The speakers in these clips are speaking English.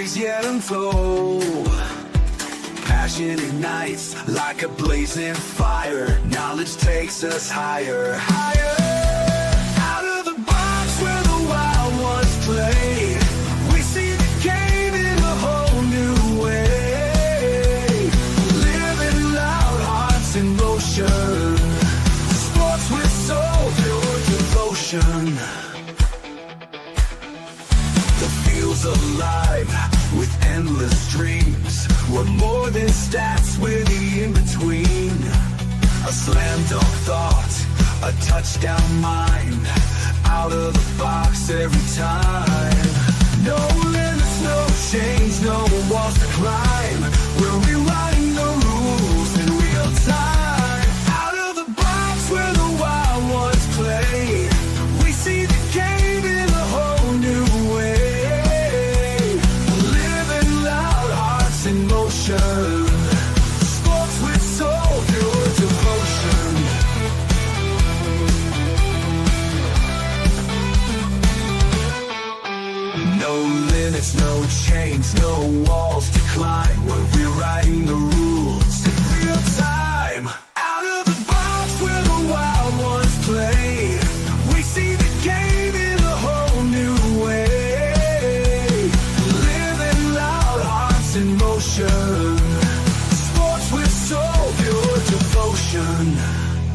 stories yet untold. Passion ignites like a blazing fire. Knowledge takes us higher, higher. Out of the box where the wild ones play, we see the game in a whole new way. Living loud, hearts in motion. Sports with soul, pure devotion. The field's alive with endless dreams. We're more than stats, we're the in-between. A slam dunk thought, a touchdown mind. Out of the box every time. No limits, no chains, no walls to climb. We're rewriting the rules in real time. Out of the box where the wild ones play, we see the game in a whole new way. Living loud, hearts in motion. Sports with soul, pure devotion. No limits, no chains, no walls to climb. We're rewriting the rules in real time. Out of the box where the wild ones play, we see the game in a whole new way. Living loud, hearts in motion. Sports with soul, pure devotion.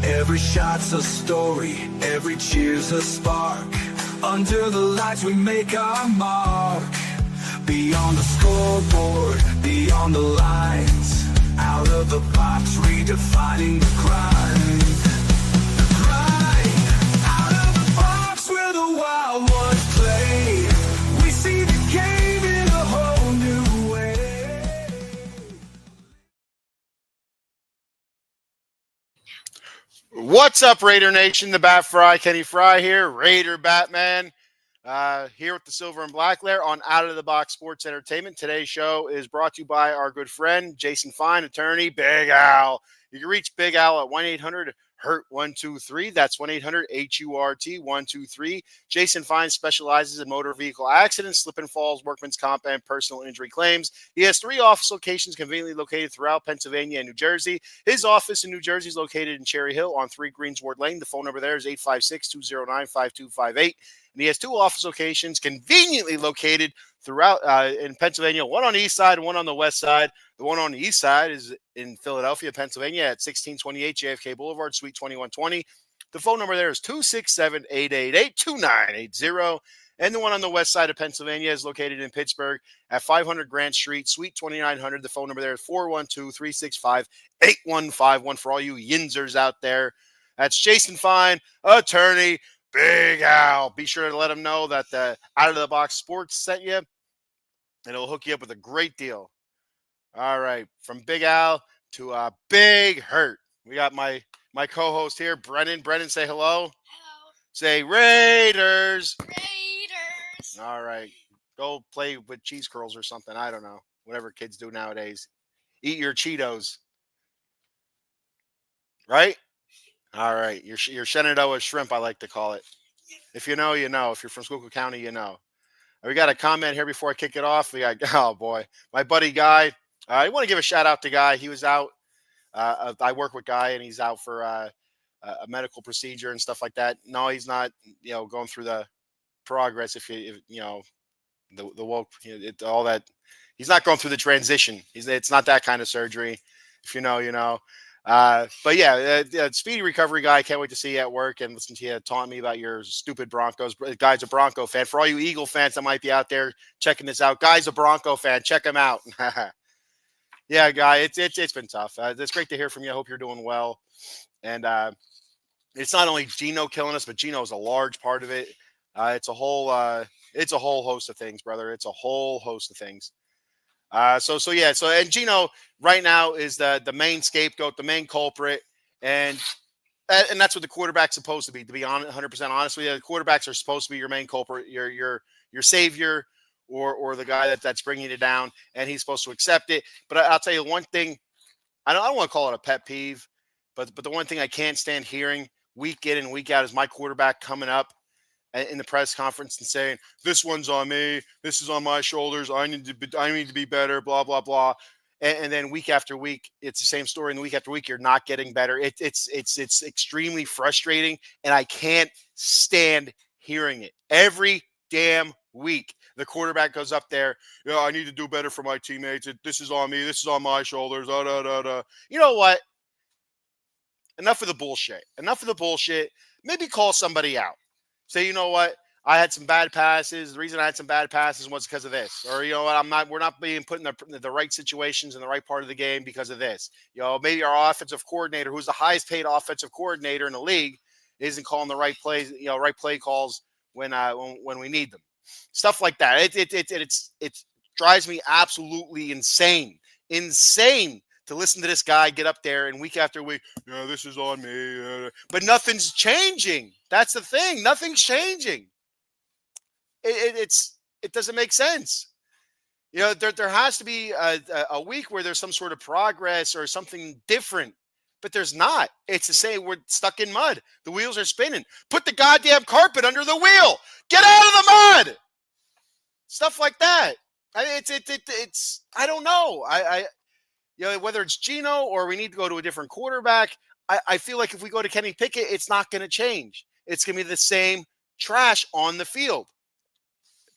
Every shot's a story, every cheer's a spark. Under the lights we make our mark. Beyond the scoreboard, beyond the lines. Out of the box, redefining the grind. The grind. Out of the box where the wild ones play, we see the game in a whole new way. What's up, Raider Nation? The Bat Fry, Kenny Fry here, Raider Batman, here with the Silver and Black Lair on Out of the Box Sports Entertainment. Today's show is brought to you by our good friend, Jason Fine, attorney, Big Al. You can reach Big Al at 1-800-HURT-123. That's 1-800-HURT-123. Jason Fine specializes in motor vehicle accidents, slip and falls, workman's comp, and personal injury claims. He has 3 office locations conveniently located throughout Pennsylvania and New Jersey. His office in New Jersey is located in Cherry Hill on 3 Greensward Lane. The phone number there is 856-209-5258. And he has 2 office locations conveniently located throughout in Pennsylvania, one on the east side and one on the west side. The one on the east side is in Philadelphia, Pennsylvania at 1628 JFK Boulevard, Suite 2120. The phone number there is 267-888-2980. And the one on the west side of Pennsylvania is located in Pittsburgh at 500 Grant Street, Suite 2900. The phone number there is 412-365-8151 for all you Yinzers out there. That's Jason Fine, attorney, Big Al. Be sure to let him know that the Out of the Box Sports sent you, and it'll hook you up with a great deal. All right, from Big Al to Big Hurt. We got my co-host here, Brennan. Brennan, say hello. Hello. Say Raiders. Raiders. All right, go play with cheese curls or something. I don't know. Whatever kids do nowadays. Eat your Cheetos. Right? All right, your Shenandoah shrimp, I like to call it. If you know, you know. If you're from Schuylkill County, you know. We got a comment here before I kick it off. We got, oh boy, my buddy Guy. I want to give a shout out to Guy. He was out. I work with Guy, and he's out for a medical procedure and stuff like that. No, he's not. Going through the progress. If the woke, all that. He's not going through the transition. It's not that kind of surgery. If you know, you know. But yeah, speedy recovery, Guy. Can't wait to see you at work and listen to you taunt me about your stupid Broncos. Guy's a Bronco fan. For all you Eagle fans that might be out there checking this out, Guy's a Bronco fan. Check him out. Yeah, Guy, it's been tough. It's great to hear from you. I hope you're doing well. And it's not only Gino killing us, but Gino's a large part of it. It's a whole host of things, brother. It's a whole host of things. So and Gino right now is the main scapegoat, the main culprit, and that's what the quarterback's supposed to be. To be 100% honest with you, the quarterbacks are supposed to be your main culprit, your savior, or the guy that's bringing you down, and he's supposed to accept it. But I'll tell you one thing, I don't want to call it a pet peeve, but the one thing I can't stand hearing week in and week out is my quarterback coming up in the press conference and saying, "This one's on me. This is on my shoulders. I need to be better." Blah blah blah. And then week after week, it's the same story. And week after week, you're not getting better. It's extremely frustrating, and I can't stand hearing it every damn week. The quarterback goes up there. Yeah, I need to do better for my teammates. This is on me. This is on my shoulders. Da, da, da, da. You know what? Enough of the bullshit. Enough of the bullshit. Maybe call somebody out. Say, you know what? I had some bad passes. The reason I had some bad passes was because of this. Or, you know what? We're not being put in the right situations in the right part of the game because of this. You know, maybe our offensive coordinator, who's the highest paid offensive coordinator in the league, isn't calling the right plays, right play calls when we need them. Stuff like that. It drives me absolutely insane. Insane to listen to this guy get up there and week after week, yeah, this is on me. But nothing's changing. That's the thing. Nothing's changing. It doesn't make sense. You know, there has to be a week where there's some sort of progress or something different, but there's not. It's the same. We're stuck in mud. The wheels are spinning. Put the goddamn carpet under the wheel. Get out of the mud. Stuff like that. I mean, it's I don't know. Whether it's Geno or we need to go to a different quarterback, I feel like if we go to Kenny Pickett, it's not going to change. It's going to be the same trash on the field.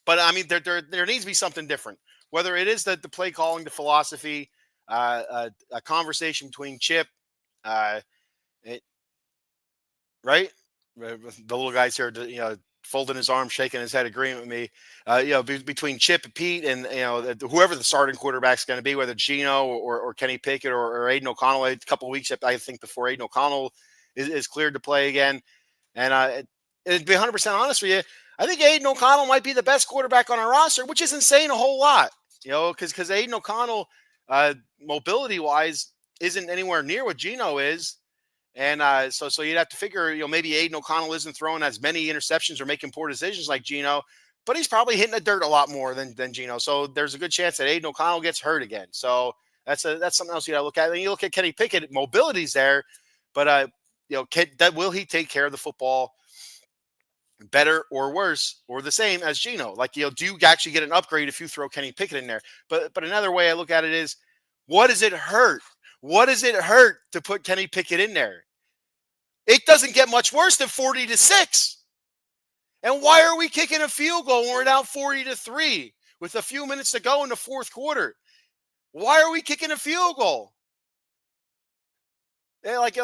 But I mean, there needs to be something different. Whether it is the play calling, the philosophy, a conversation between Chip, right? The little guys here, folding his arms, shaking his head, agreeing with me. Between Chip and Pete, and whoever the starting quarterback's going to be, whether Geno or Kenny Pickett or Aiden O'Connell. A couple of weeks, I think, before Aiden O'Connell is cleared to play again. And to be 100% honest with you, I think Aiden O'Connell might be the best quarterback on our roster, which isn't saying a whole lot, because Aiden O'Connell, mobility-wise, isn't anywhere near what Geno is. And so you'd have to figure, maybe Aiden O'Connell isn't throwing as many interceptions or making poor decisions like Geno, but he's probably hitting the dirt a lot more than Geno. So there's a good chance that Aiden O'Connell gets hurt again. So that's something else you got to look at. And you look at Kenny Pickett, mobility's there, but will he take care of the football better or worse or the same as Geno? Like, do you actually get an upgrade if you throw Kenny Pickett in there? But another way I look at it is, what does it hurt? What does it hurt to put Kenny Pickett in there? It doesn't get much worse than 40-6. And why are we kicking a field goal when we're down 40-3 with a few minutes to go in the fourth quarter? Why are we kicking a field goal? Like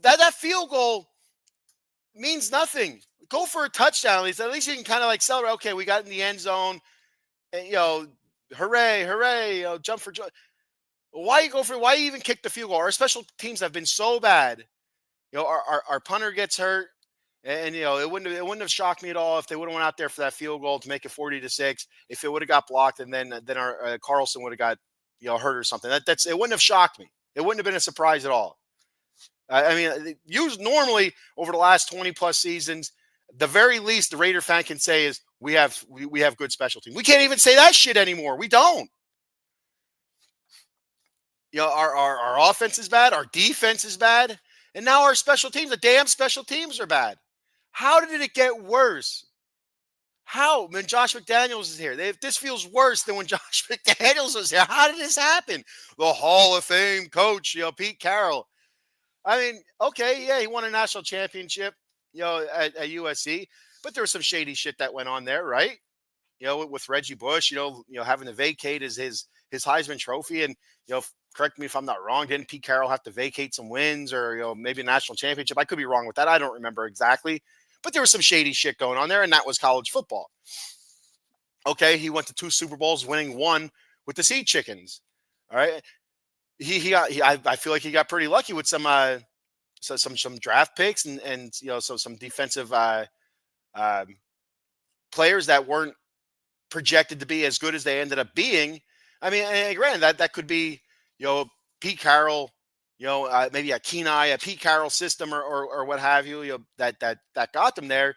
that field goal means nothing. Go for a touchdown. At least you can kind of celebrate. Okay, we got in the end zone. And, hooray, hooray, jump for joy. Why you even kick the field goal? Our special teams have been so bad. Our punter gets hurt, and it wouldn't have shocked me at all if they would have went out there for that field goal to make it 40-6. If it would have got blocked, and then our Carlson would have got hurt or something. It wouldn't have shocked me. It wouldn't have been a surprise at all. Normally over the last 20 plus seasons, the very least the Raider fan can say is we have good special teams. We can't even say that shit anymore. We don't. Our offense is bad. Our defense is bad. And now our special teams, the damn special teams are bad. How did it get worse? How? When Josh McDaniels is here. This feels worse than when Josh McDaniels was here. How did this happen? The Hall of Fame coach, Pete Carroll. I mean, okay, yeah, he won a national championship, at USC. But there was some shady shit that went on there, right? With Reggie Bush, having to vacate his Heisman Trophy. And, correct me if I'm not wrong, didn't Pete Carroll have to vacate some wins or, maybe a national championship? I could be wrong with that. I don't remember exactly. But there was some shady shit going on there, and that was college football. Okay, he went to 2 Super Bowls, winning 1 with the Sea Chickens. All right. I feel like he got pretty lucky with some draft picks and some defensive players that weren't projected to be as good as they ended up being. I mean, and granted, that could be, Pete Carroll, maybe a Pete Carroll system or what have you, that got them there.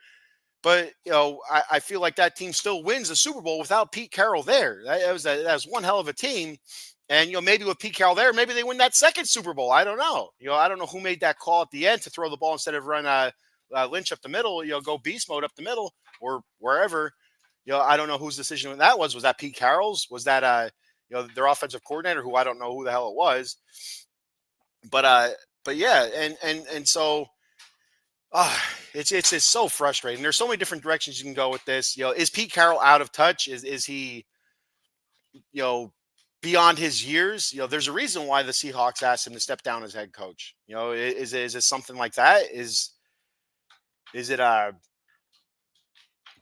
But, I feel like that team still wins the Super Bowl without Pete Carroll there. That was one hell of a team. And, maybe with Pete Carroll there, maybe they win that second Super Bowl. I don't know. I don't know who made that call at the end to throw the ball instead of run Lynch up the middle, go beast mode up the middle or wherever. I don't know whose decision that was. Was that Pete Carroll's? Was that their offensive coordinator, who I don't know who the hell it was? But yeah, and so it's so frustrating. There's so many different directions you can go with this. Is Pete Carroll out of touch? Is he beyond his years? There's a reason why the Seahawks asked him to step down as head coach. Is it something like that? Is it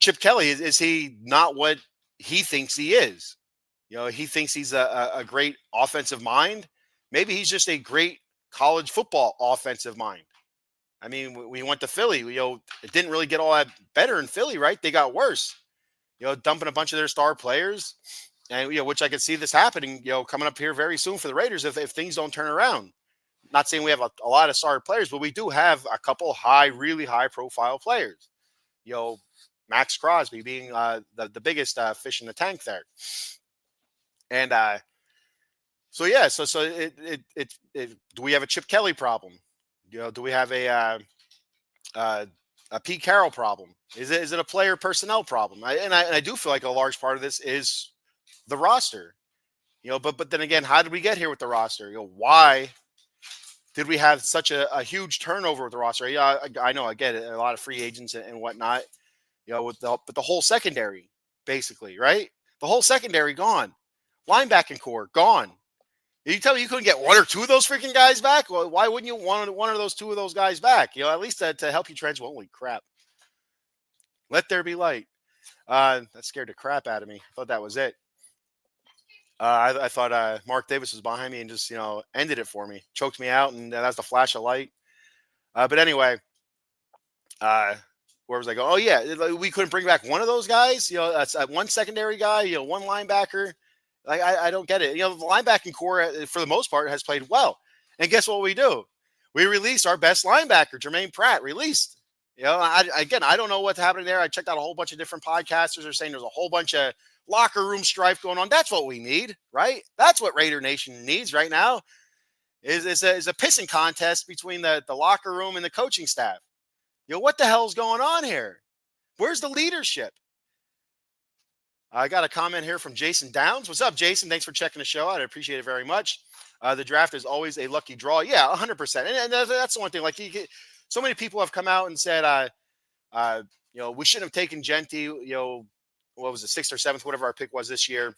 Chip Kelly? Is he not what he thinks he is? He thinks he's a great offensive mind. Maybe he's just a great college football offensive mind. I mean, we went to Philly. It didn't really get all that better in Philly, right? They got worse. Dumping a bunch of their star players, and which I could see this happening. Coming up here very soon for the Raiders if things don't turn around. Not saying we have a lot of star players, but we do have a couple really high profile players. Max Crosby being the biggest fish in the tank there, and so yeah, so do we have a Chip Kelly problem? Do we have a Pete Carroll problem? Is it a player personnel problem? I do feel like a large part of this is the roster. But then again, how did we get here with the roster? Why did we have such a huge turnover with the roster? Yeah, I know I get it, a lot of free agents and whatnot. But the whole secondary, basically, right? The whole secondary gone, linebacking core gone. You tell me you couldn't get one or two of those freaking guys back? Well, why wouldn't you want one of those two of those guys back? At least to help you transfer. Holy crap! Let there be light. That scared the crap out of me. I thought that was it. I thought Mark Davis was behind me and just ended it for me, choked me out, and that's the flash of light. But anyway, where was I going? Oh yeah, we couldn't bring back one of those guys. That's one secondary guy. One linebacker. Like I don't get it. The linebacking core for the most part has played well. And guess what we do? We released our best linebacker, Jermaine Pratt, released. I don't know what's happening there. I checked out a whole bunch of different podcasters are saying there's a whole bunch of locker room strife going on. That's what we need, right? That's what Raider Nation needs right now is a pissing contest between the locker room and the coaching staff. What the hell's going on here? Where's the leadership? I got a comment here from Jason Downs. What's up, Jason? Thanks for checking the show out. I appreciate it very much. The draft is always a lucky draw. Yeah, 100%. And that's the one thing. Like, so many people have come out and said, we shouldn't have taken Genty. What was it, 6th or 7th, whatever our pick was this year.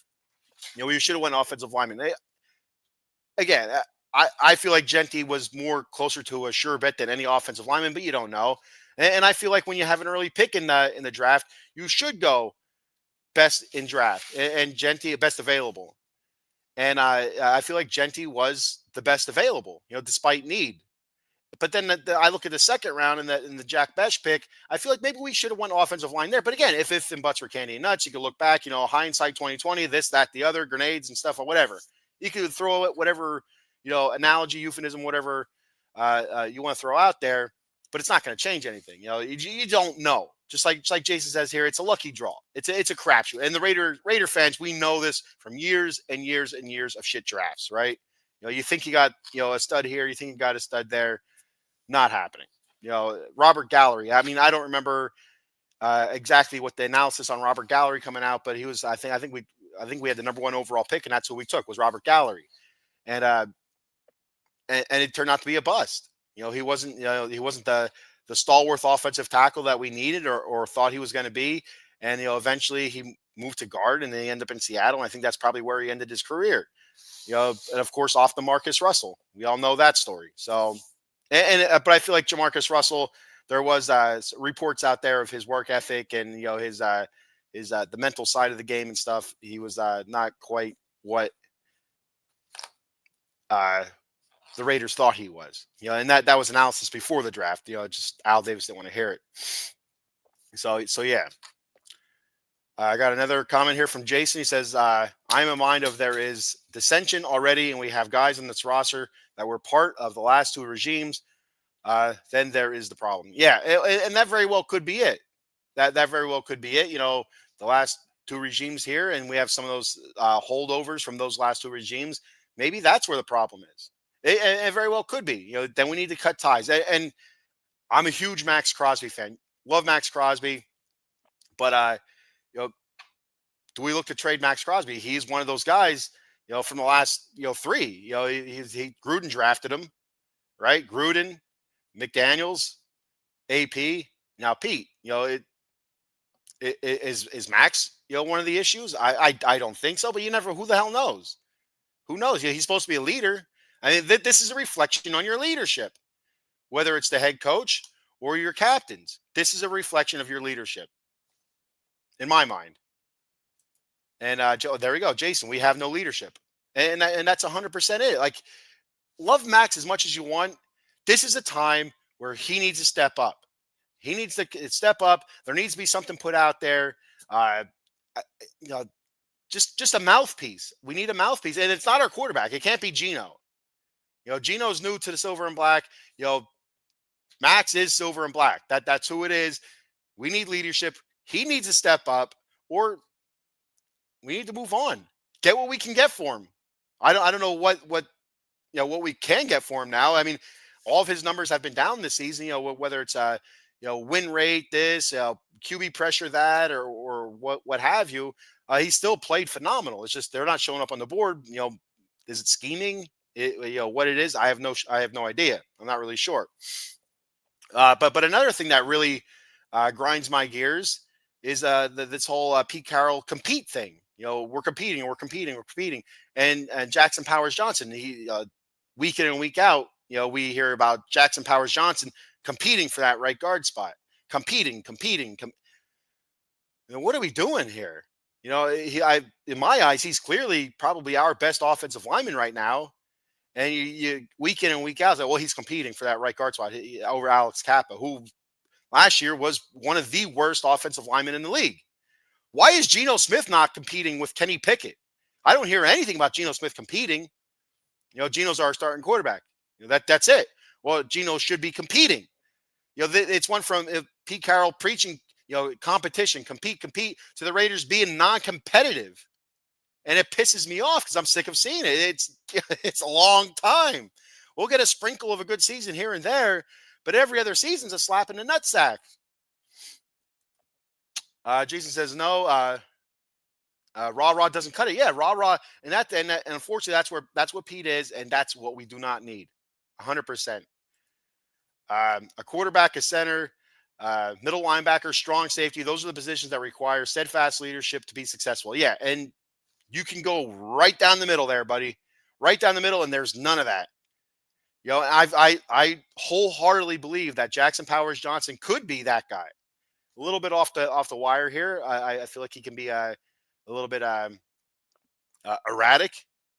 We should have went offensive lineman. I feel like Genty was more closer to a sure bet than any offensive lineman, but you don't know. And I feel like when you have an early pick in the draft, you should go best in draft and Genty best available. And I feel like Genty was the best available, despite need. But then I look at the second round in the Jack Besh pick. I feel like maybe we should have went offensive line there. But again, if and buts were candy and nuts, you could look back, hindsight 2020, this, that, the other, grenades and stuff or whatever. You could throw it, whatever, analogy, euphemism, whatever you want to throw out there. But it's not going to change anything. You don't know. Just like Jason says here, it's a lucky draw. It's a crapshoot. And the Raider fans, we know this from years and years and years of shit drafts, right? You think you got a stud here, you think you got a stud there, not happening. Robert Gallery. I mean, I don't remember exactly what the analysis on Robert Gallery coming out, but he was. I think we had the number 1 overall pick, and that's who we took was Robert Gallery, and it turned out to be a bust. He wasn't. He wasn't the stalwart offensive tackle that we needed or thought he was going to be. And, eventually he moved to guard and then he ended up in Seattle. And I think that's probably where he ended his career, and of course off the Marcus Russell. We all know that story. So, but I feel like Jamarcus Russell, there was reports out there of his work ethic and, his the mental side of the game and stuff. He was not quite what the Raiders thought he was, and that was analysis before the draft. Just Al Davis didn't want to hear it. So yeah. I got another comment here from Jason. He says, I'm in mind of there is dissension already, and we have guys on this roster that were part of the last 2 regimes. Then there is the problem. Yeah, and that very well could be it. That very well could be it. The last 2 regimes here, and we have some of those holdovers from those last 2 regimes. Maybe that's where the problem is. It very well could be. Then we need to cut ties. And I'm a huge Max Crosby fan. Love Max Crosby, but you know, do we look to trade Max Crosby? He's one of those guys, from the last, three. Gruden drafted him, right? Gruden, McDaniels, AP, now Pete. Is Max, one of the issues? I don't think so, but you never. Who the hell knows? Who knows? He's supposed to be a leader. I mean, this is a reflection on your leadership, whether it's the head coach or your captains. This is a reflection of your leadership, in my mind. And there we go, Jason. We have no leadership, and that's 100% it. Like, love Max as much as you want. This is a time where he needs to step up. He needs to step up. There needs to be something put out there. Uh, you know, just a mouthpiece. We need a mouthpiece, and it's not our quarterback. It can't be Gino. Gino's new to the silver and black. Max is silver and black. That's who it is. We need leadership. He needs to step up, or we need to move on. Get what we can get for him. I don't know what we can get for him now. I mean, all of his numbers have been down this season. Whether it's win rate, this QB pressure, that, or what have you. He still played phenomenal. It's just they're not showing up on the board. Is it scheming? What it is, I have no idea. I'm not really sure. But another thing that really grinds my gears is this whole Pete Carroll compete thing. We're competing, and Jackson Powers Johnson. He week in and week out, we hear about Jackson Powers Johnson competing for that right guard spot. Competing. What are we doing here? In my eyes, he's clearly probably our best offensive lineman right now. And you week in and week out, well, he's competing for that right guard spot over Alex Kappa, who last year was one of the worst offensive linemen in the league. Why is Geno Smith not competing with Kenny Pickett? I don't hear anything about Geno Smith competing. Geno's our starting quarterback. That's it. Well, Geno should be competing. It's one from Pete Carroll preaching, competition, compete, to the Raiders being non-competitive. And it pisses me off because I'm sick of seeing it. It's a long time. We'll get a sprinkle of a good season here and there, but every other season's a slap in the nutsack. Jason says no. Raw doesn't cut it. Yeah, raw, and unfortunately that's what Pete is, and that's what we do not need. 100%. A quarterback, a center, middle linebacker, strong safety. Those are the positions that require steadfast leadership to be successful. Yeah, and you can go right down the middle there, buddy. Right down the middle, and there's none of that. I wholeheartedly believe that Jackson Powers Johnson could be that guy. A little bit off the wire here. I feel like he can be a little bit erratic.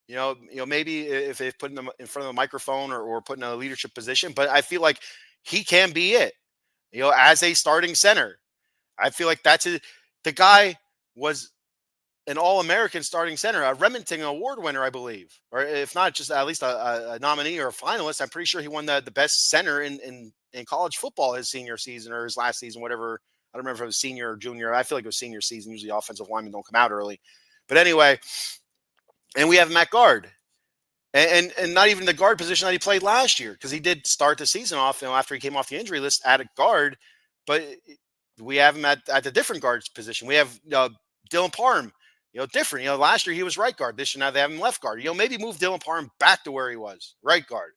Maybe if they put him in front of a microphone or put in a leadership position, but I feel like he can be it. As a starting center, I feel like that's it. The guy was an All-American starting center, a Remington Award winner, I believe, or if not, just at least a nominee or a finalist. I'm pretty sure he won the best center in college football his senior season or his last season, whatever. I don't remember if it was senior or junior. I feel like it was senior season. Usually offensive linemen don't come out early. But anyway, and we have Matt Guard. And not even the guard position that he played last year, because he did start the season off, after he came off the injury list at a guard. But we have him at the different guards position. We have Dylan Parham, different. Last year he was right guard. This year now they have him left guard. Maybe move Dylan Parham back to where he was, right guard.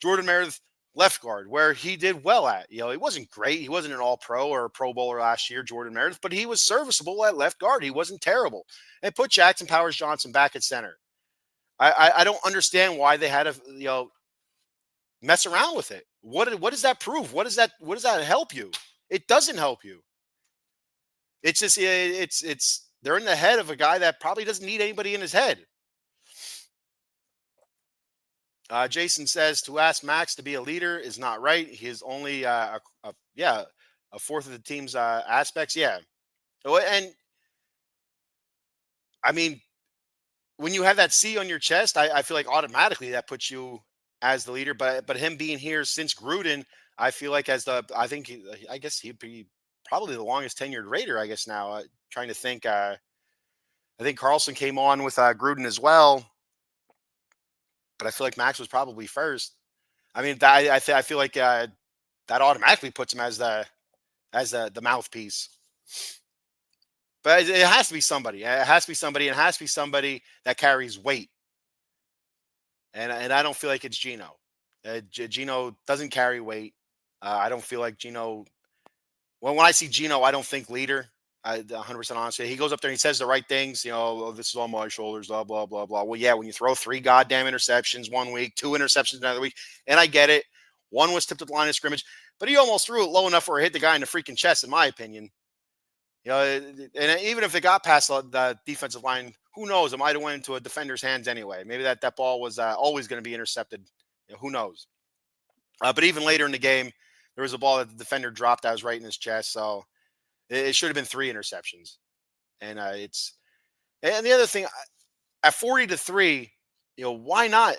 Jordan Meredith, left guard, where he did well at. He wasn't great. He wasn't an all-pro or a Pro Bowler last year, Jordan Meredith, but he was serviceable at left guard. He wasn't terrible. And put Jackson Powers Johnson back at center. I don't understand why they had to mess around with it. What does that prove? What does that help you? It doesn't help you. It's just it's they're in the head of a guy that probably doesn't need anybody in his head. Jason says to ask Max to be a leader is not right. He is only a fourth of the team's aspects. Yeah, and I mean, when you have that C on your chest, I feel like automatically that puts you as the leader. But him being here since Gruden, I feel like I guess he'd be probably the longest tenured Raider. I guess now trying to think. I think Carlson came on with Gruden as well, but I feel like Max was probably first. I mean, I feel like that automatically puts him as the mouthpiece. But it has to be somebody. It has to be somebody. And it has to be somebody that carries weight. And I don't feel like it's Gino. Gino doesn't carry weight. I don't feel like Gino. When I see Gino, I don't think leader. 100% honest. He goes up there and he says the right things. Oh, this is on my shoulders. Blah blah blah blah. Well, yeah. When you throw 3 goddamn interceptions one week, 2 interceptions another week, and I get it. One was tipped at the line of scrimmage, but he almost threw it low enough where it hit the guy in the freaking chest, in my opinion. And even if it got past the defensive line, who knows? It might have went into a defender's hands anyway. Maybe that ball was always going to be intercepted. Who knows? But even later in the game, there was a ball that the defender dropped that was right in his chest. So it should have been 3 interceptions. And and the other thing, at 40-3, why not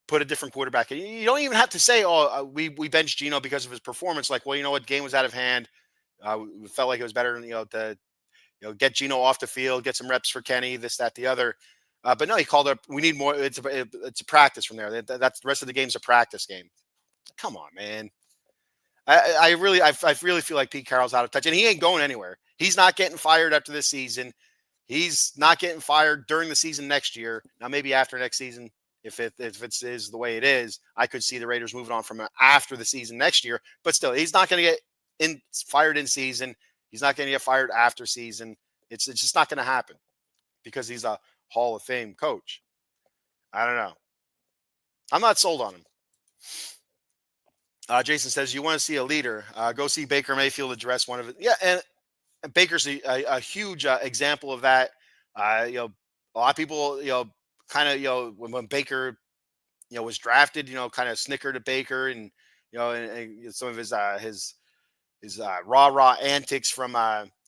put a different quarterback? You don't even have to say, we benched Gino because of his performance. Like, well, you know what? Game was out of hand. We felt like it was better, to get Gino off the field, get some reps for Kenny, this, that, the other. But no, he called up. We need more. It's a practice from there. That's the rest of the game's a practice game. Come on, man. I really feel like Pete Carroll's out of touch, and he ain't going anywhere. He's not getting fired after this season. He's not getting fired during the season next year. Now, maybe after next season, if it is the way it is, I could see the Raiders moving on from after the season next year. But still, he's not going to get fired in season. He's not going to get fired after season. It's just not going to happen because he's a Hall of Fame coach. I don't know. I'm not sold on him. Jason says, you want to see a leader, go see Baker Mayfield address one of it. Yeah, and Baker's a huge example of that. A lot of people, kind of, when Baker, was drafted, kind of snickered at Baker and, and some of his rah-rah antics from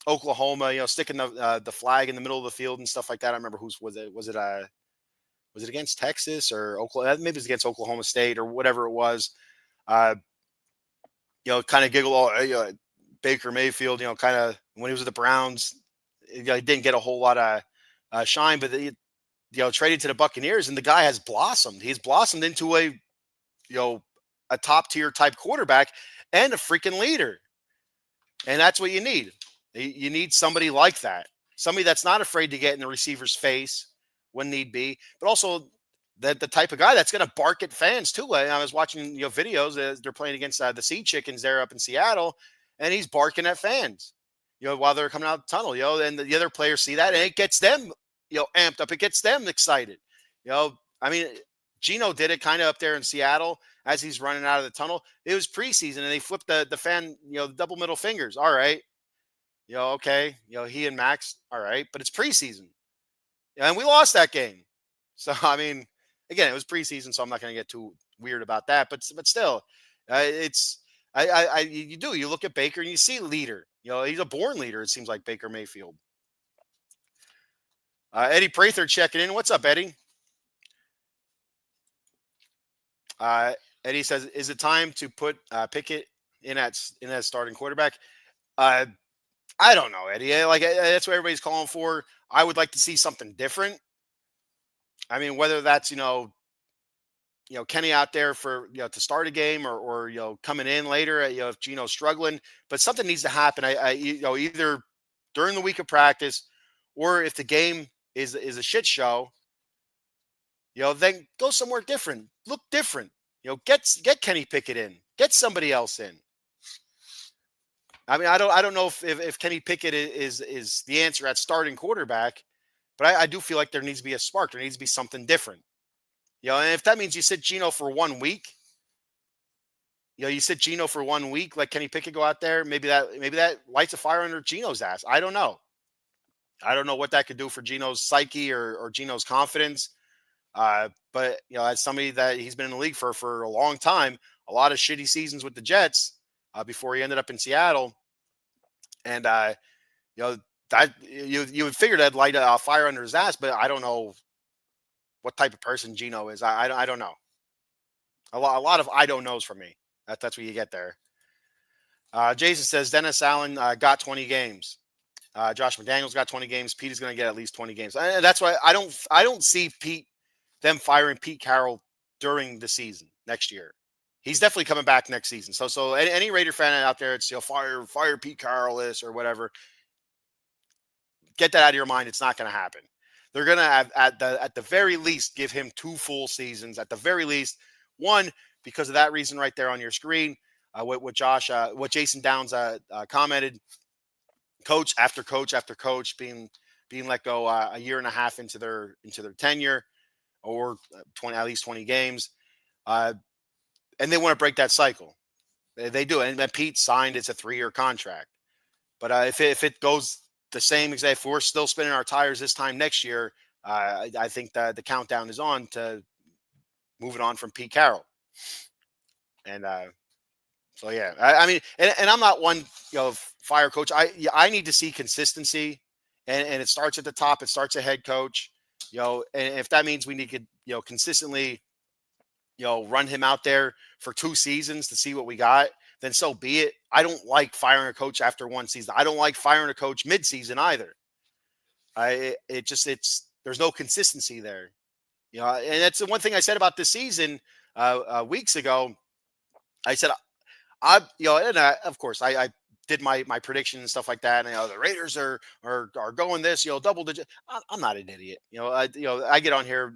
Oklahoma, sticking the flag in the middle of the field and stuff like that. I remember was it against Texas or Oklahoma? Maybe it was against Oklahoma State or whatever it was. Kind of giggle, Baker Mayfield, kind of when he was with the Browns, he didn't get a whole lot of shine, but traded to the Buccaneers, and the guy has blossomed. He's blossomed into a top tier type quarterback and a freaking leader. And that's what you need. You need somebody like that. Somebody that's not afraid to get in the receiver's face when need be, but also the type of guy that's going to bark at fans too. I was watching videos as they're playing against the Sea Chickens there up in Seattle, and he's barking at fans, while they're coming out the tunnel, and the other players see that, and it gets them, amped up. It gets them excited. I mean, Gino did it kind of up there in Seattle as he's running out of the tunnel. It was preseason, and they flipped the fan, the double middle fingers. All right. Okay. He and Max. All right. But it's preseason. And we lost that game. So, I mean, again, it was preseason, so I'm not going to get too weird about that. But still, you look at Baker and you see leader. He's a born leader. It seems like Baker Mayfield. Eddie Prather checking in. What's up, Eddie? Eddie says, "Is it time to put Pickett in as starting quarterback?" I don't know, Eddie. That's what everybody's calling for. I would like to see something different. I mean, whether that's Kenny out there for to start a game or coming in later, if Gino's struggling, but something needs to happen. Either during the week of practice, or if the game is a shit show, then go somewhere different, look different. Get Kenny Pickett in, get somebody else in. I mean, I don't know if Kenny Pickett is the answer at starting quarterback, but I do feel like there needs to be a spark. There needs to be something different. And if that means you sit Gino for 1 week, you sit Gino for 1 week, let Kenny Pickett go out there. Maybe that lights a fire under Gino's ass. I don't know. I don't know what that could do for Gino's psyche or Gino's confidence. But as somebody that he's been in the league for a long time, a lot of shitty seasons with the Jets before he ended up in Seattle, and that you would figure that'd light a fire under his ass. But I don't know what type of person Gino is. I don't know. A lot of I don't knows from me. That's what you get there. Jason says Dennis Allen got 20 games. Josh McDaniels got 20 games. Pete is going to get at least 20 games. And that's why I don't see them firing Pete Carroll during the season next year. He's definitely coming back next season. So any Raider fan out there, it's fire Pete Carroll this or whatever. Get that out of your mind. It's not going to happen. They're going to have at the very least give him 2 full seasons. At the very least, one because of that reason right there on your screen. What Jason Downs commented. Coach after coach after coach being let go a year and a half into their tenure, or at least 20 games, and they want to break that cycle. They do, and Pete signed. It's a 3-year contract. But if it goes the same exact, if we're still spinning our tires this time next year, I think the countdown is on to moving on from Pete Carroll. And so yeah, I mean, and I'm not one fire coach. I need to see consistency, and it starts at the top. It starts a head coach, and if that means we need to consistently run him out there for 2 seasons to see what we got, then so be it. I don't like firing a coach after 1 season. I don't like firing a coach mid-season either. There's no consistency there. And that's the one thing I said about this season weeks ago. I said, of course I did my prediction and stuff like that. And the Raiders are going this, double digit. I'm not an idiot. I get on here,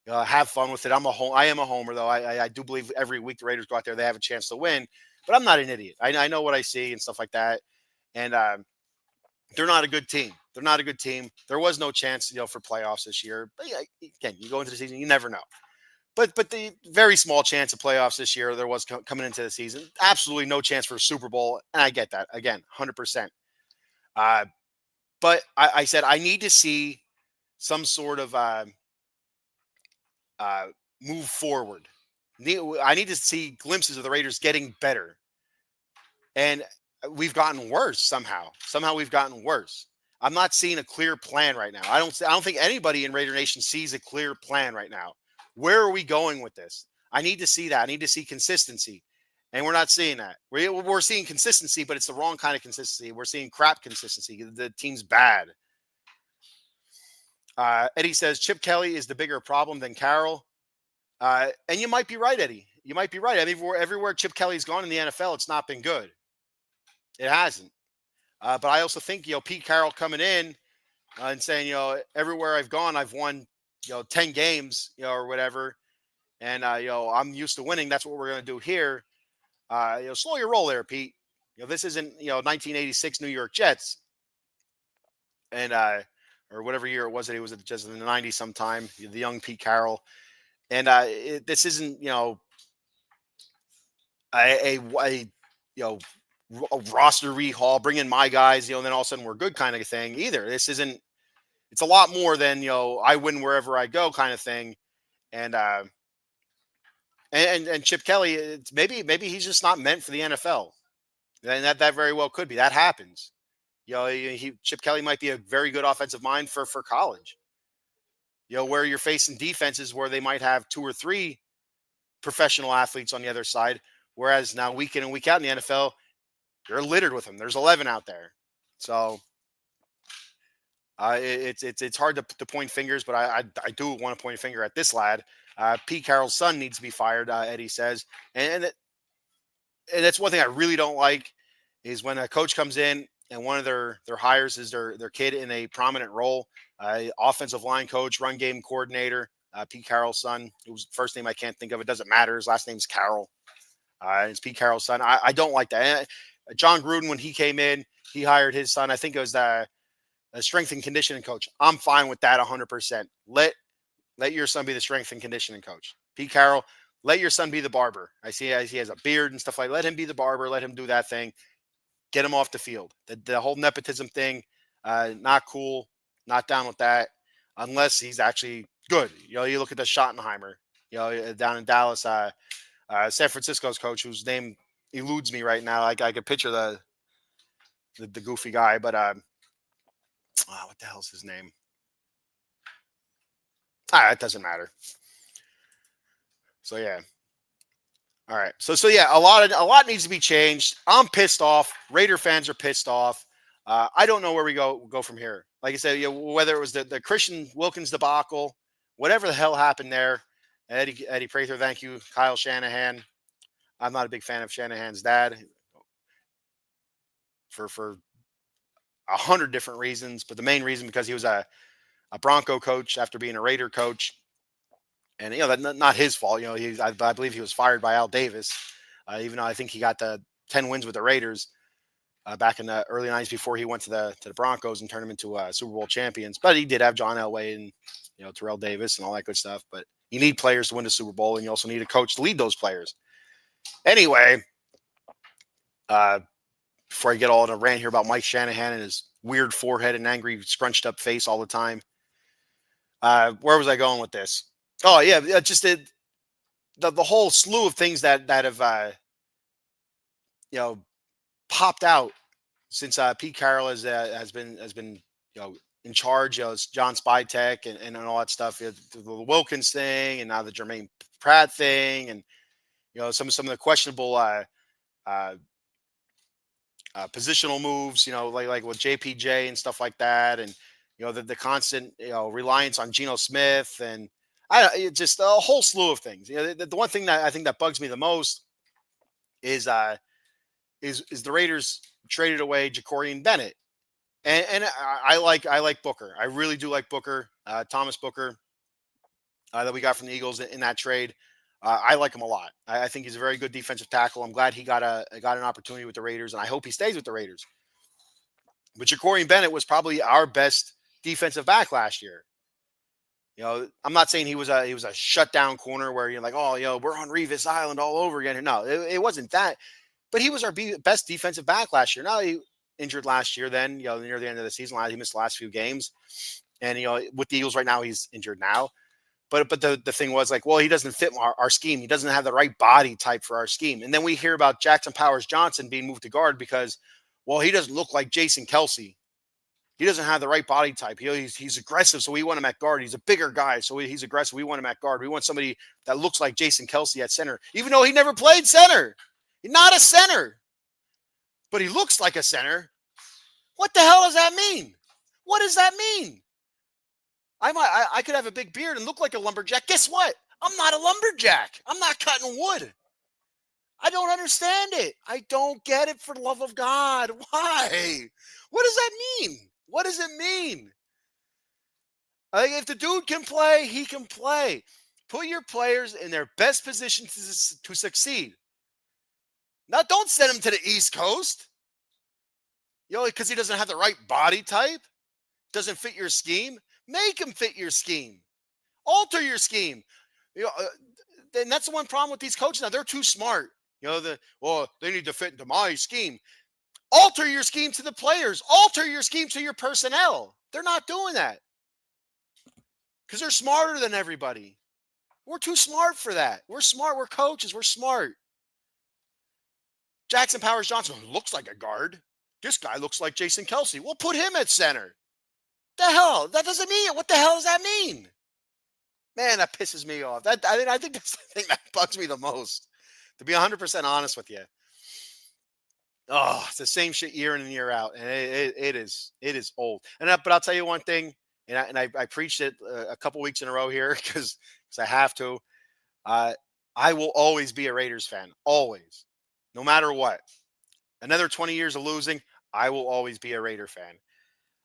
have fun with it. I am a homer though. I do believe every week the Raiders go out there, they have a chance to win, but I'm not an idiot. I know what I see and stuff like that. And they're not a good team. They're not a good team. There was no chance, for playoffs this year. But again, you go into the season, you never know. But the very small chance of playoffs this year there was coming into the season. Absolutely no chance for a Super Bowl, and I get that. Again, 100%. But I said I need to see some sort of move forward. I need to see glimpses of the Raiders getting better, and we've gotten worse somehow. Somehow we've gotten worse. I'm not seeing a clear plan right now. I don't think anybody in Raider Nation sees a clear plan right now. Where are we going with this? I need to see that. I need to see consistency, and we're not seeing that. We're seeing consistency, but it's the wrong kind of consistency. We're seeing crap consistency. The team's bad. Eddie says Chip Kelly is the bigger problem than Carroll. And you might be right, Eddie. You might be right. I mean, everywhere Chip Kelly's gone in the NFL, it's not been good. It hasn't. But I also think, Pete Carroll coming in and saying, everywhere I've gone, I've won, 10 games, or whatever. And, I'm used to winning. That's what we're going to do here. Slow your roll there, Pete. This isn't, 1986 New York Jets. And, or whatever year it was that he was just in the 90s sometime, the young Pete Carroll. And this isn't, a roster rehaul, bring in my guys, and then all of a sudden we're good kind of thing either. This isn't. It's a lot more than I win wherever I go kind of thing. And Chip Kelly, maybe he's just not meant for the NFL. And that very well could be. That happens. Chip Kelly might be a very good offensive mind for college. Where you're facing defenses where they might have 2 or 3 professional athletes on the other side, whereas now week in and week out in the NFL, you're littered with them. There's 11 out there, so it's hard to point fingers, but I do want to point a finger at this lad. Pete Carroll's son needs to be fired. Eddie says, and that's one thing I really don't like is when a coach comes in and one of their hires is their kid in a prominent role. Offensive line coach, run game coordinator, Pete Carroll's son, whose first name I can't think of. It doesn't matter. His last name's Carroll. It's Pete Carroll's son. I don't like that. John Gruden, when he came in, he hired his son. I think it was a strength and conditioning coach. I'm fine with that 100%. Let your son be the strength and conditioning coach. Pete Carroll, let your son be the barber. I see he has a beard and stuff like that. Let him be the barber. Let him do that thing. Get him off the field. The whole nepotism thing, not cool. Not down with that unless he's actually good. You look at the Schottenheimer, down in Dallas, San Francisco's coach, whose name eludes me right now. I could picture the goofy guy, but what the hell's his name? It doesn't matter. So yeah. All right. So yeah, a lot needs to be changed. I'm pissed off. Raider fans are pissed off. I don't know where we go from here. Like I said, whether it was the Christian Wilkins debacle, whatever the hell happened there. Eddie Prather, thank you. Kyle Shanahan, I'm not a big fan of Shanahan's dad for 100 different reasons, but the main reason because he was a Bronco coach after being a Raider coach, and not his fault. I believe he was fired by Al Davis, even though I think he got the 10 wins with the Raiders back in the early '90s before he went to the Broncos and turned them into Super Bowl champions. But he did have John Elway and Terrell Davis and all that good stuff. But you need players to win the Super Bowl, and you also need a coach to lead those players. Anyway, before I get all in a rant here about Mike Shanahan and his weird forehead and angry, scrunched up face all the time. Where was I going with this? Oh yeah, just the whole slew of things that have popped out since Pete Carroll has been in charge. It's John Spytek and all that stuff. The Wilkins thing, and now the Jermaine Pratt thing, and some of the questionable positional moves. Like with JPJ and stuff like that, and the constant reliance on Geno Smith, and just a whole slew of things. The one thing that I think that bugs me the most is the Raiders traded away Jacorian Bennett, and I like Booker. I really do like Booker, Thomas Booker, that we got from the Eagles in that trade. I like him a lot. I think he's a very good defensive tackle. I'm glad he got an opportunity with the Raiders, and I hope he stays with the Raiders. But Jacorian Bennett was probably our best defensive back last year. I'm not saying he was a shutdown corner where you're like, oh, we're on Revis Island all over again. No, it wasn't that. But he was our best defensive back last year. Now he injured last year. Then near the end of the season, he missed the last few games. And with the Eagles right now, he's injured now. But the thing was like, well, he doesn't fit our scheme. He doesn't have the right body type for our scheme. And then we hear about Jackson Powers Johnson being moved to guard because, well, he doesn't look like Jason Kelsey. He doesn't have the right body type. He's aggressive, so we want him at guard. He's a bigger guy, so he's aggressive. We want him at guard. We want somebody that looks like Jason Kelsey at center, even though he never played center. He's not a center, but he looks like a center. What the hell does that mean? What does that mean? I could have a big beard and look like a lumberjack. Guess what? I'm not a lumberjack. I'm not cutting wood. I don't understand it. I don't get it, for the love of God. Why? What does that mean? What does it mean? I think if the dude can play, he can play. Put your players in their best position to succeed. Now, don't send him to the East Coast. Because he doesn't have the right body type, doesn't fit your scheme. Make him fit your scheme. Alter your scheme. And that's the one problem with these coaches now. They're too smart. They need to fit into my scheme. Alter your scheme to the players. Alter your scheme to your personnel. They're not doing that because they're smarter than everybody. We're too smart for that. We're smart. We're coaches. We're smart. Jackson Powers Johnson looks like a guard. This guy looks like Jason Kelsey. We'll put him at center. The hell? That doesn't mean it. What the hell does that mean? Man, that pisses me off. I think that's the thing that bugs me the most. To be 100% honest with you. Oh, it's the same shit year in and year out, and it is old. But I'll tell you one thing, and I preached it a couple weeks in a row here because I have to. I will always be a Raiders fan, always, no matter what. Another 20 years of losing, I will always be a Raider fan.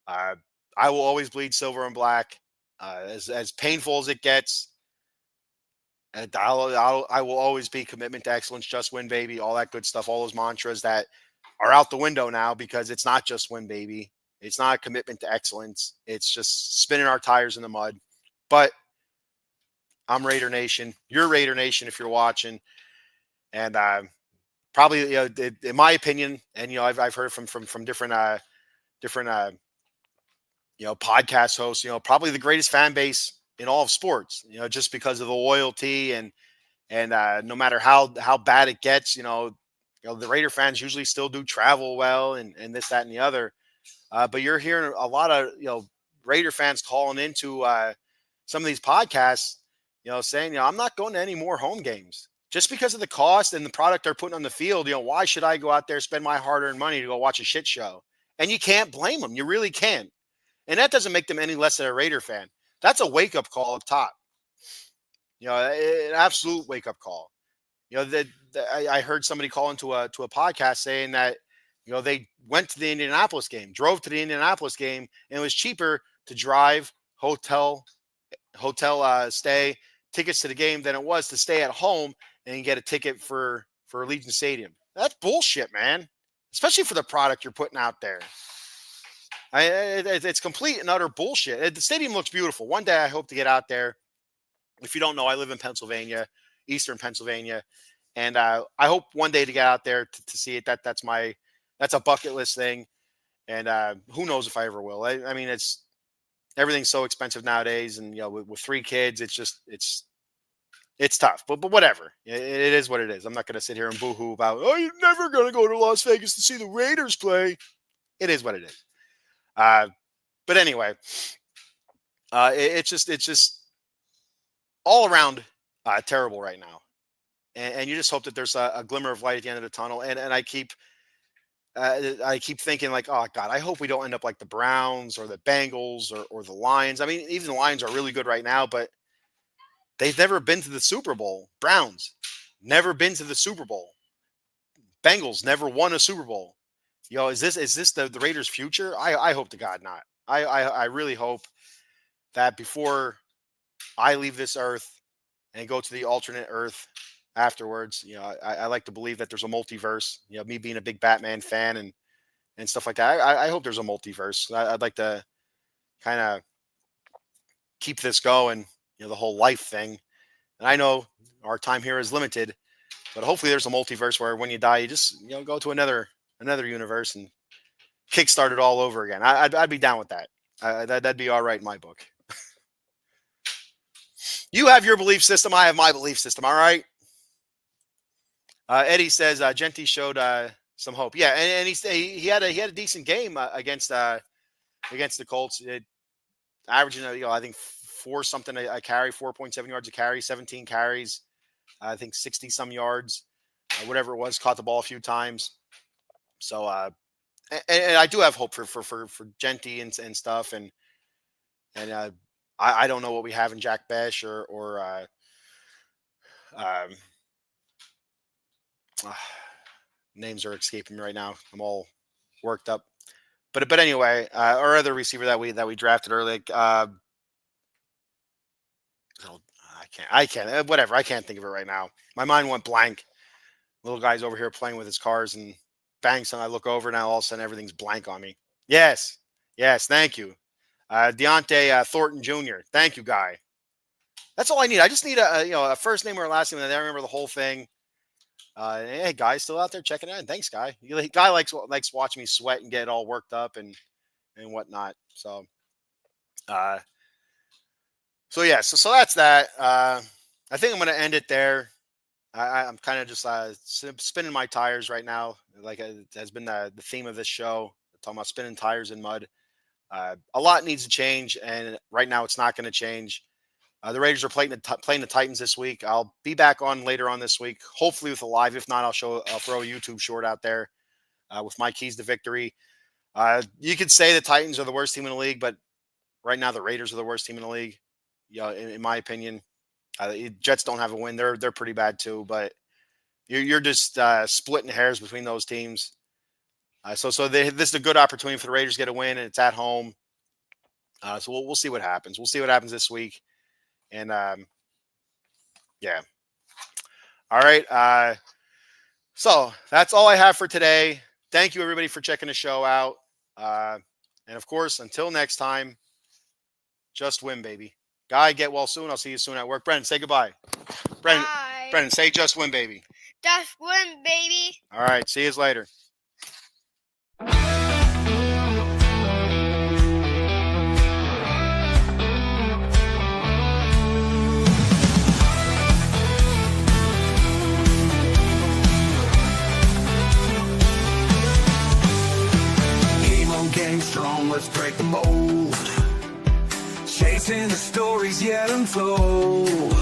I will always bleed silver and black, as painful as it gets. And I will always be commitment to excellence, just win, baby, all that good stuff, all those mantras that are out the window now because it's not just win, baby. It's not a commitment to excellence. It's just spinning our tires in the mud. But I'm Raider Nation. You're Raider Nation if you're watching. And probably, in my opinion, and I've heard from different podcast hosts, probably the greatest fan base in all of sports, just because of the loyalty and no matter how bad it gets, the Raider fans usually still do travel well and this, that, and the other. But you're hearing a lot of, Raider fans calling into some of these podcasts, saying, I'm not going to any more home games just because of the cost and the product they're putting on the field. Why should I go out there, spend my hard-earned money to go watch a shit show? And you can't blame them. You really can't. And that doesn't make them any less than a Raider fan. That's a wake-up call up top. An absolute wake-up call. I heard somebody call into a podcast saying that they went to the Indianapolis game, drove to the Indianapolis game, and it was cheaper to drive, hotel stay, tickets to the game than it was to stay at home and get a ticket for Allegiant Stadium. That's bullshit, man. Especially for the product you're putting out there. It's complete and utter bullshit. The stadium looks beautiful. One day I hope to get out there. If you don't know, I live in Pennsylvania, Eastern Pennsylvania, and I hope one day to get out there to see it. That's a bucket list thing, and who knows if I ever will. I mean, everything's so expensive nowadays, and with 3 kids, it's tough. But whatever, it is what it is. I'm not going to sit here and boo-hoo about, oh, you're never going to go to Las Vegas to see the Raiders play. It is what it is. But anyway, it's just all around terrible right now, and you just hope that there's a glimmer of light at the end of the tunnel. And I keep thinking, like, oh God, I hope we don't end up like the Browns or the Bengals or the Lions. I mean, even the Lions are really good right now, but they've never been to the Super Bowl. Browns never been to the Super Bowl. Bengals never won a Super Bowl. Is this the Raiders' future? I hope to God not. I really hope that before I leave this earth and go to the alternate earth afterwards, I like to believe that there's a multiverse. Me being a big Batman fan and stuff like that. I hope there's a multiverse. I'd like to kind of keep this going, the whole life thing. And I know our time here is limited, but hopefully there's a multiverse where when you die, you just go to another universe and kickstart it all over again. I'd be down with that. That'd be all right in my book. You have your belief system. I have my belief system. All right. Eddie says Genty showed some hope. Yeah, and he had a decent game against the Colts. Averaging I think 4 something a carry, 4.7 yards a carry, 17 carries. I think 60 some yards, whatever it was. Caught the ball a few times. So, and I do have hope for Genty and stuff, and I don't know what we have in Jack Besh or names are escaping me right now. I'm all worked up, but anyway, our other receiver that we drafted early, I can't, whatever. I can't think of it right now. My mind went blank. Little guy's over here playing with his cars and bangs, and I look over now. All of a sudden, everything's blank on me. Yes. Thank you, Deontay Thornton Jr. Thank you, guy. That's all I need. I just need a first name or a last name, and then I remember the whole thing. Hey, Guy's still out there checking it out. Thanks, Guy. Guy likes watching me sweat and get all worked up and whatnot. So, so that's that. I think I'm going to end it there. I'm kind of just spinning my tires right now. Like it has been the theme of this show. I'm talking about spinning tires in mud. A lot needs to change, and right now it's not going to change. The Raiders are playing the Titans this week. I'll be back on later on this week, hopefully with a live. If not, I'll throw a YouTube short out there with my keys to victory. You could say the Titans are the worst team in the league, but right now the Raiders are the worst team in the league. In my opinion, Jets don't have a win. They're pretty bad too, but you're just splitting hairs between those teams. So this is a good opportunity for the Raiders to get a win, and it's at home. So we'll see what happens. We'll see what happens this week. And, yeah. All right. So that's all I have for today. Thank you, everybody, for checking the show out. And, of course, until next time, just win, baby. Guy, get well soon. I'll see you soon at work. Brendan, say goodbye. Brendan, say just win, baby. Just win, baby. All right. See you later. Game strong, let's break the mold. Chasing the stories yet untold.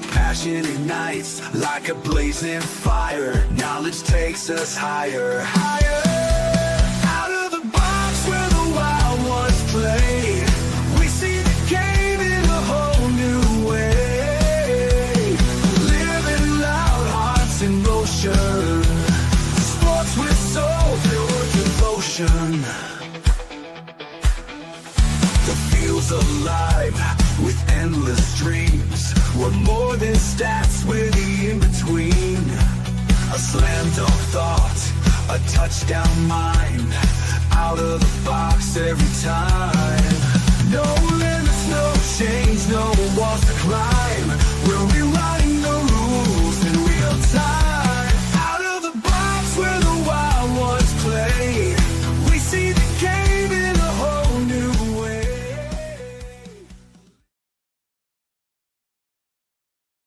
Passion ignites like a blazing fire. Knowledge takes us higher, higher. Out of the box where the wild ones play. We see the game in a whole new way. Living loud, alive with endless dreams. We're more than stats, we're the in-between. A slam dunk thought, a touchdown mind. Out of the box every time. No limits, no change, no walls to climb. We'll be